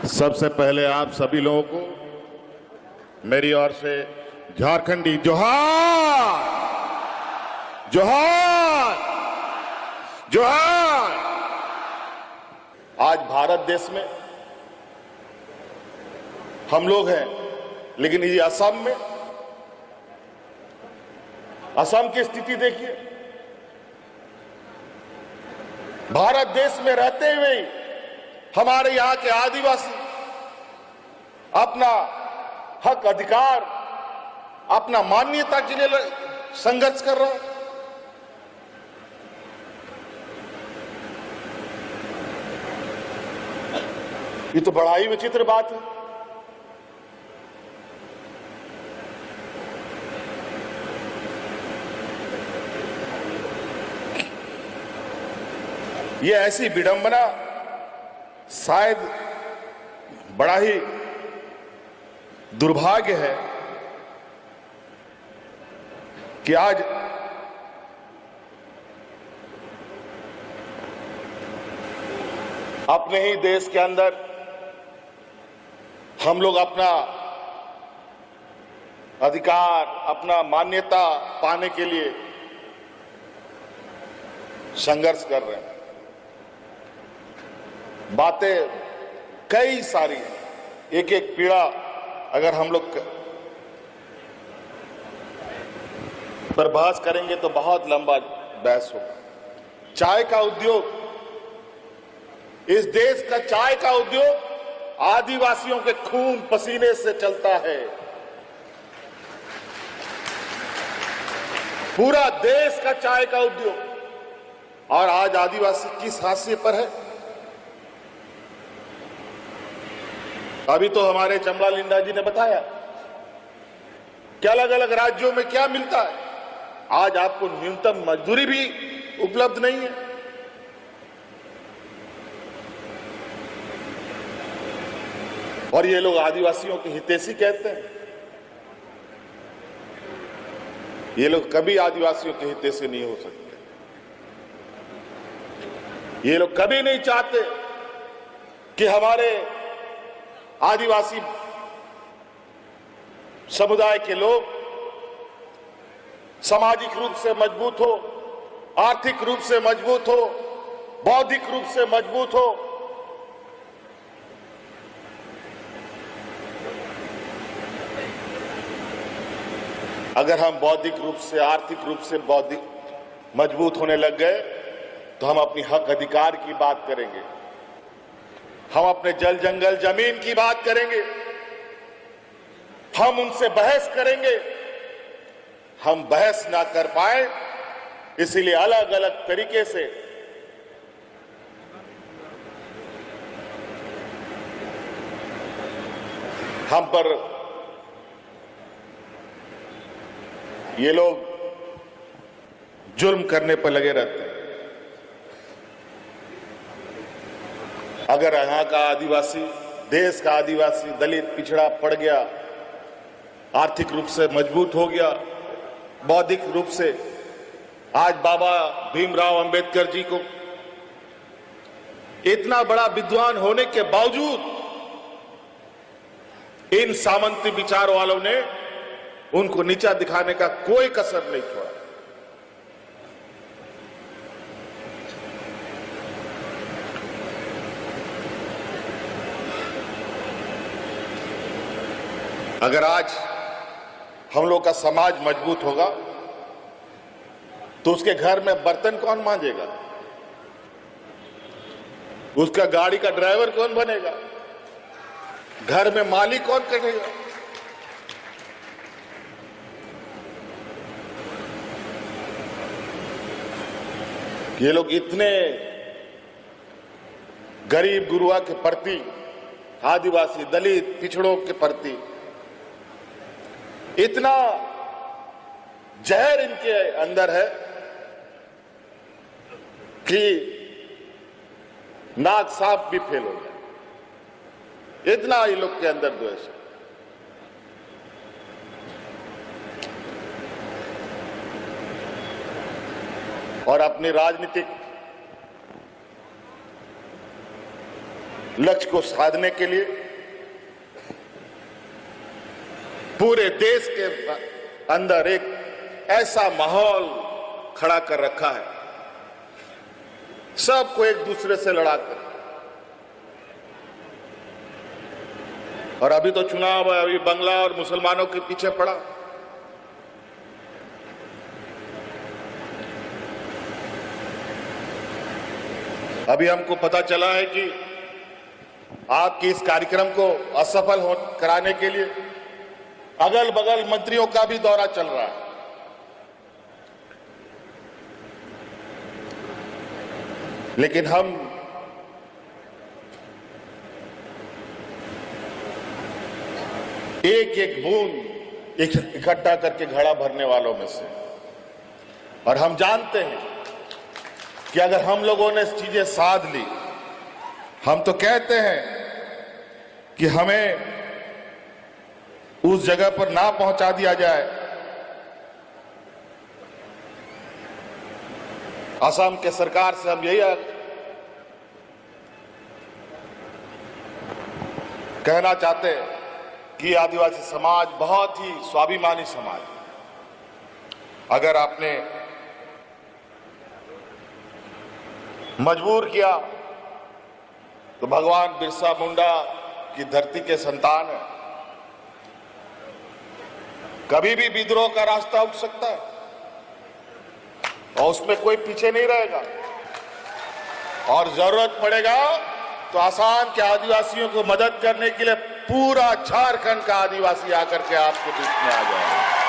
सबसे पहले आप सभी लोगों को मेरी ओर से झारखंडी जोहार जोहार जोहार। आज भारत देश में हम लोग हैं, लेकिन ये असम में, असम की स्थिति देखिए। भारत देश में रहते हुए हमारे यहां के आदिवासी अपना हक अधिकार, अपना मान्यता के लिए संघर्ष कर रहे हैं। ये तो बड़ा ही विचित्र बात है। ये ऐसी विडंबना शायद बड़ा ही दुर्भाग्य है कि आज अपने ही देश के अंदर हम लोग अपना अधिकार, अपना मान्यता पाने के लिए संघर्ष कर रहे हैं। बातें कई सारी हैं, एक एक पीड़ा अगर हम लोग पर बहस करेंगे तो बहुत लंबा बहस होगा। चाय का उद्योग, इस देश का चाय का उद्योग आदिवासियों के खून पसीने से चलता है। पूरा देश का चाय का उद्योग, और आज आदिवासी किस हाशिए पर है? अभी तो हमारे चमड़ा लिंडा जी ने बताया कि अलग अलग राज्यों में क्या मिलता है। आज आपको न्यूनतम मजदूरी भी उपलब्ध नहीं है। और ये लोग आदिवासियों के हितैषी कहते हैं। ये लोग कभी आदिवासियों के हितैषी नहीं हो सकते। ये लोग कभी नहीं चाहते कि हमारे आदिवासी समुदाय के लोग सामाजिक रूप से मजबूत हो, आर्थिक रूप से मजबूत हो, बौद्धिक रूप से मजबूत हो। अगर हम बौद्धिक रूप से, आर्थिक रूप से मजबूत होने लग गए तो हम अपनी हक अधिकार की बात करेंगे, हम अपने जल जंगल जमीन की बात करेंगे, हम उनसे बहस करेंगे। हम बहस ना कर पाए, इसीलिए अलग अलग तरीके से हम पर ये लोग जुर्म करने पर लगे रहते हैं। अगर यहां का आदिवासी, देश का आदिवासी, दलित, पिछड़ा पड़ गया, आर्थिक रूप से मजबूत हो गया, बौद्धिक रूप से, आज बाबा भीमराव अंबेडकर जी को इतना बड़ा विद्वान होने के बावजूद इन सामंती विचार वालों ने उनको नीचा दिखाने का कोई कसर नहीं छोड़ा। अगर आज हम लोग का समाज मजबूत होगा तो उसके घर में बर्तन कौन मांजेगा? उसका गाड़ी का ड्राइवर कौन बनेगा? घर में मालिक कौन करेगा? ये लोग इतने गरीब गुरुआ के प्रति, आदिवासी, दलित, पिछड़ों के प्रति इतना जहर इनके अंदर है कि नाक साफ भी फेल हो जाए। इतना ये लोग के अंदर द्वेष है। और अपनी राजनीतिक लक्ष्य को साधने के लिए पूरे देश के अंदर एक ऐसा माहौल खड़ा कर रखा है, सबको एक दूसरे से लड़ाकर। और अभी तो चुनाव है, अभी बंगला और मुसलमानों के पीछे पड़ा। अभी हमको पता चला है कि आपके इस कार्यक्रम को असफल कराने के लिए अगल बगल मंत्रियों का भी दौरा चल रहा है। लेकिन हम एक एक बूंद इकट्ठा करके घड़ा भरने वालों में से, और हम जानते हैं कि अगर हम लोगों ने चीजें साध ली, हम तो कहते हैं कि हमें उस जगह पर ना पहुंचा दिया जाए। असम के सरकार से हम यही कहना चाहते हैं कि आदिवासी समाज बहुत ही स्वाभिमानी समाज है। अगर आपने मजबूर किया तो भगवान बिरसा मुंडा की धरती के संतान है, कभी भी विद्रोह का रास्ता उठ सकता है और उसमें कोई पीछे नहीं रहेगा। और जरूरत पड़ेगा तो आसाम के आदिवासियों को मदद करने के लिए पूरा झारखंड का आदिवासी आकर के आपके बीच में आ जाएगा।